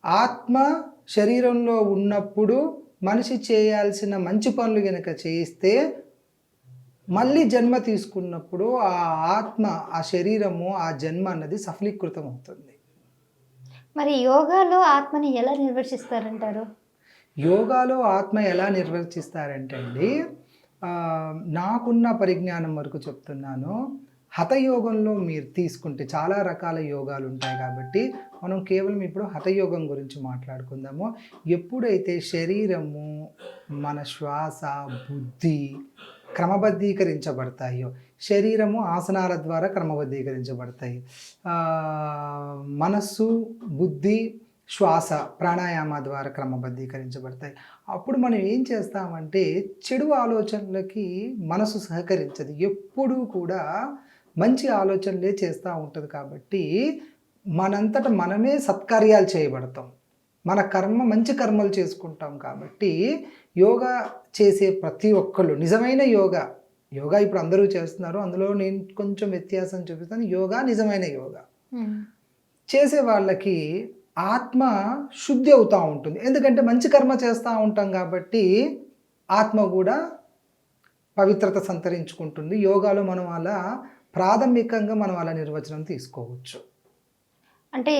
ఆత్మ శరీరంలో ఉన్నప్పుడు మనిషి చేయాల్సిన మంచి పనులు గనక చేయిస్తే మళ్ళీ జన్మ తీసుకున్నప్పుడు ఆ ఆత్మ, ఆ శరీరము, ఆ జన్మ అన్నది సఫలీకృతం అవుతుంది. మరి యోగాలో ఆత్మని ఎలా నిర్వచిస్తారంటారు? యోగాలో ఆత్మ ఎలా నిర్వచిస్తారంటే అండి, నాకున్న పరిజ్ఞానం వరకు చెప్తున్నాను. హఠయోగంలో మీరు తీసుకుంటే చాలా రకాల యోగాలు ఉంటాయి కాబట్టి, మనం కేవలం ఇప్పుడు హఠయోగం గురించి మాట్లాడుకుందాము. ఎప్పుడైతే శరీరము, మన శ్వాస, బుద్ధి క్రమబద్ధీకరించబడతాయో, శరీరము ఆసనాల ద్వారా క్రమబద్ధీకరించబడతాయి. మనస్సు, బుద్ధి, శ్వాస ప్రాణాయామ ద్వారా క్రమబద్ధీకరించబడతాయి. అప్పుడు మనం ఏం చేస్తామంటే చెడు ఆలోచనలకి మనసు సహకరించదు. ఎప్పుడూ కూడా మంచి ఆలోచనలే చేస్తూ ఉంటుంది కాబట్టి మనంతట మనమే సత్కార్యాలు చేయబడతాం. మన కర్మ మంచి కర్మలు చేసుకుంటాం కాబట్టి యోగా చేసే ప్రతి ఒక్కళ్ళు నిజమైన యోగా ఇప్పుడు అందరూ చేస్తున్నారు. అందులో నేను కొంచెం వ్యత్యాసం చూపిస్తాను. యోగా నిజమైన యోగా చేసే వాళ్ళకి ఆత్మ శుద్ధి అవుతూ ఉంటుంది. ఎందుకంటే మంచి కర్మ చేస్తూ ఉంటాం కాబట్టి ఆత్మ కూడా పవిత్రత సంతరించుకుంటుంది. యోగాలో మనం అలా ప్రాథమికంగా మనం అలా నిర్వచనం తీసుకోవచ్చు. అంటే